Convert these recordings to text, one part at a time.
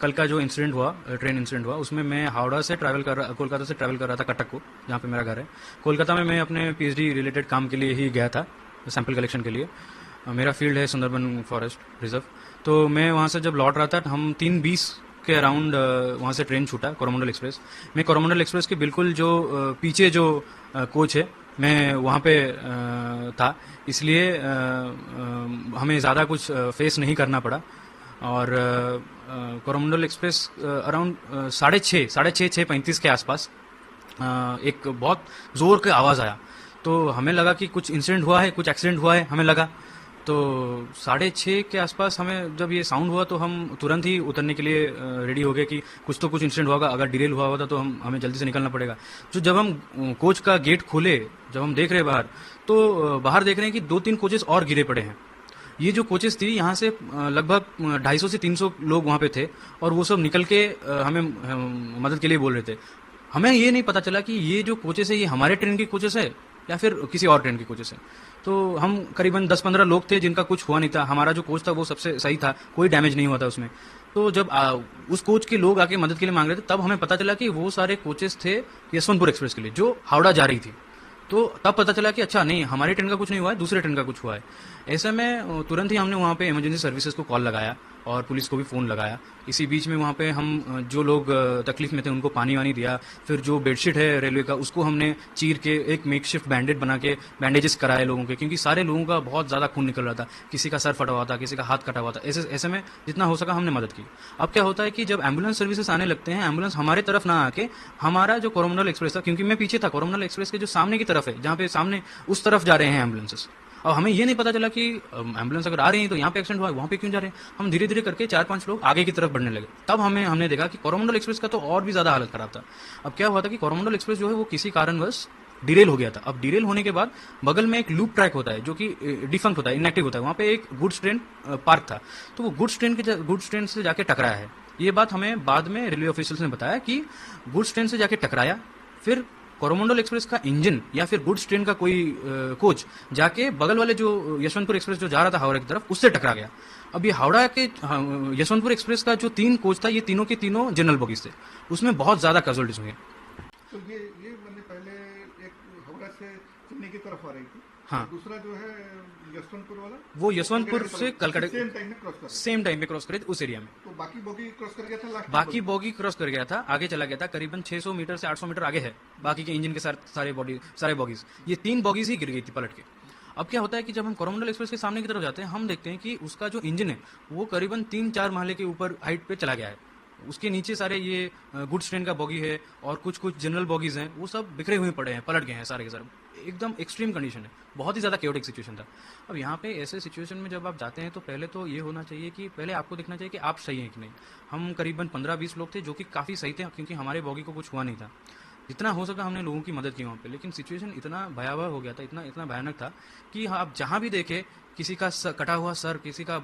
कल का जो इंसिडेंट हुआ, ट्रेन इंसिडेंट हुआ, उसमें मैं हावड़ा से कोलकाता से ट्रैवल कर रहा था कटक को, जहाँ पे मेरा घर है। कोलकाता में मैं अपने पीएचडी रिलेटेड काम के लिए ही गया था, सैंपल कलेक्शन के लिए। मेरा फील्ड है सुंदरबन फॉरेस्ट रिजर्व। तो मैं वहाँ से जब लौट रहा था, हम 3:20 के अराउंड वहाँ से ट्रेन छूटा, कोरोमंडल एक्सप्रेस। मैं कोरोमंडल एक्सप्रेस के बिल्कुल जो पीछे जो कोच है, मैं वहाँ पे था, इसलिए हमें ज़्यादा कुछ फेस नहीं करना पड़ा। और कोरोमंडल एक्सप्रेस अराउंड 6:35 के आसपास एक बहुत ज़ोर का आवाज़ आया। तो हमें लगा कि कुछ इंसिडेंट हुआ है, कुछ एक्सीडेंट हुआ है, हमें लगा। तो 6:30 के आसपास हमें जब ये साउंड हुआ तो हम तुरंत ही उतरने के लिए रेडी हो गए कि कुछ तो कुछ इंसिडेंट होगा, अगर डिरेल हुआ होता तो हमें जल्दी से निकलना पड़ेगा। तो जब हम कोच का गेट खोले, जब हम देख रहे हैं बाहर, तो बाहर देख रहे हैं कि 2-3 कोचेस और गिरे पड़े हैं। ये जो कोचेस थी, यहाँ से लगभग 250 से 300 लोग वहाँ पे थे, और वो सब निकल के हमें मदद के लिए बोल रहे थे। हमें ये नहीं पता चला कि ये जो कोचेस है, ये हमारे ट्रेन के कोचेस है या फिर किसी और ट्रेन के कोचेस है। तो हम करीबन 10-15 लोग थे जिनका कुछ हुआ नहीं था। हमारा जो कोच था वो सबसे सही था, कोई डैमेज नहीं हुआ था उसमें। तो जब उस कोच के लोग आके मदद के लिए मांग रहे थे, तब हमें पता चला कि वो सारे कोचेस थे यशवंतपुर एक्सप्रेस के लिए, जो हावड़ा जा रही थी। तो तब पता चला कि अच्छा नहीं, हमारी ट्रेन का कुछ नहीं हुआ है, दूसरे ट्रेन का कुछ हुआ है। ऐसे में तुरंत ही हमने वहाँ पे इमरजेंसी सर्विसेज को कॉल लगाया और पुलिस को भी फ़ोन लगाया। इसी बीच में वहाँ पे हम जो लोग तकलीफ में थे उनको पानी वानी दिया। फिर जो बेडशीट है रेलवे का, उसको हमने चीर के एक मेकशिफ्ट बैंडेज बना के बैंडेजेस कराए लोगों के, क्योंकि सारे लोगों का बहुत ज़्यादा खून निकल रहा था। किसी का सर फटा हुआ था, किसी का हाथ कटा हुआ था। ऐसे में जितना हो सका हमने मदद की। अब क्या होता है कि जब एम्बुलेंस सर्विसेज आने लगते हैं, एम्बुलेंस हमारे तरफ ना आके हमारा जो कोरोमंडल एक्सप्रेस था, क्योंकि मैं पीछे था, कोरोमंडल एक्सप्रेस के जो सामने की तरफ है, जहाँ पे सामने उस तरफ जा रहे हैं एम्बुलेंसेस। अब हमें ये नहीं पता चला कि एम्बुलेंस अगर आ रही है तो यहाँ पे एक्सीडेंट हुआ है, वहाँ पे क्यों जा रहे हैं। हम धीरे धीरे करके 4-5 लोग आगे की तरफ बढ़ने लगे। तब हमने देखा कि कोरोमंडल एक्सप्रेस का तो और भी ज़्यादा हालत खराब था। अब क्या हुआ था कि कोरोमंडल एक्सप्रेस जो है वो किसी कारणवश डिरेल हो गया था। अब डिरेल होने के बाद बगल में एक लूप ट्रैक होता है जो कि डिफंक्ट होता है, इनएक्टिव होता है। वहाँ पे एक गुड्स ट्रेन पार्क था, तो वो गुड्स ट्रेन से जाके टकराया है। ये बात हमें बाद में रेलवे ऑफिशियल्स ने बताया कि गुड्स ट्रेन से जाके टकराया, फिर कोरोमंडल एक्सप्रेस का इंजन या फिर गुड्स ट्रेन का कोई कोच जाके बगल वाले जो यशवंतपुर एक्सप्रेस जो जा रहा था हावड़ा की तरफ, उससे टकरा गया। अब ये हावड़ा के यशवंतपुर एक्सप्रेस का जो 3 कोच था, ये तीनों के तीनों जनरल बोगीज थे। उसमें बहुत ज्यादा कैजुअलिटीज हुई। तो ये मैंने पहले एक हावड़ा से चेन्नई की तरफ आ रही थी। हाँ, दूसरा जो है यशवंतपुर वाला, वो यशवंतपुर से कलकत्ता सेम टाइम में क्रॉस कर सेम टाइम पे क्रॉस करे थे उस एरिया में। तो बाकी बोगी क्रॉस कर गया था लास्ट बाकी बोगी क्रॉस कर गया था, आगे चला गया था, करीबन 600 मीटर से 800 मीटर आगे है बाकी के इंजन के सारे बॉगीज। ये 3 बॉगीज ही गिर गई थी पलट के। अब क्या होता है कि जब हम कोरोमंडल एक्सप्रेस के सामने की तरफ जाते हैं, हम देखते हैं कि उसका जो इंजन है वो करीबन 3-4 महले के ऊपर हाइट पे चला गया है। उसके नीचे सारे ये गुड्स ट्रेन का बॉगी है और कुछ कुछ जनरल बॉगीज हैं, वो सब बिखरे हुए पड़े हैं, पलट गए हैं सारे के सारे। एकदम एक्सट्रीम कंडीशन है, बहुत ही ज़्यादा केओटिक सिचुएशन था। अब यहाँ पे ऐसे सिचुएशन में जब आप जाते हैं तो पहले तो ये होना चाहिए कि पहले आपको देखना चाहिए कि आप सही हैं कि नहीं। हम करीबन 15-20 लोग थे जो कि काफ़ी सही थे, क्योंकि हमारे बॉगी को कुछ हुआ नहीं था। जितना हो सका हमने लोगों की मदद की वहाँ पे, लेकिन सिचुएशन इतना भयावह हो गया था, इतना भयानक था कि आप जहाँ भी देखे, किसी का कटा हुआ सर, किसी का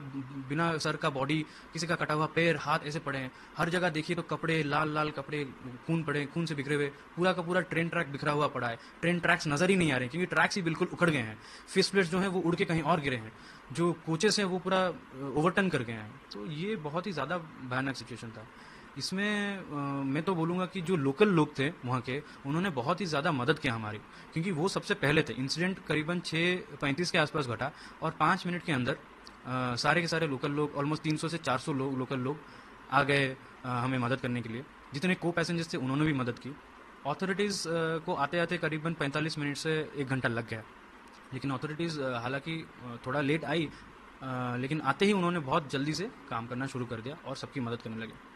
बिना सर का बॉडी, किसी का कटा हुआ पैर हाथ ऐसे पड़े हैं। हर जगह देखिए तो कपड़े, लाल लाल कपड़े, खून पड़े, खून से बिखरे हुए। पूरा का पूरा ट्रेन ट्रैक बिखरा हुआ पड़ा है। ट्रेन ट्रैक्स नजर ही नहीं आ रहे हैं, क्योंकि ट्रैक्स ही बिल्कुल उखड़ गए हैं। फिश प्लेट्स जो हैं वो उड़ के कहीं और गिरे हैं। जो कोचेस हैं वो पूरा ओवरटर्न कर गए हैं। तो ये बहुत ही ज़्यादा भयानक सिचुएशन था। इसमें मैं तो बोलूँगा कि जो लोकल लोग थे वहाँ के, उन्होंने बहुत ही ज़्यादा मदद किया हमारी, क्योंकि वो सबसे पहले थे। इंसिडेंट करीबन 6:35 के आसपास घटा और 5 मिनट के अंदर सारे के सारे लोकल लोग, ऑलमोस्ट 300 से 400 लोग लोकल लोग आ गए हमें मदद करने के लिए। जितने को पैसेंजर्स थे उन्होंने भी मदद की। अथॉरिटीज़ को आते आते करीबन 45 मिनट से 1 घंटा लग गया, लेकिन अथॉरिटीज़ हालांकि थोड़ा लेट आई, लेकिन आते ही उन्होंने बहुत जल्दी से काम करना शुरू कर दिया और सबकी मदद करने लगे।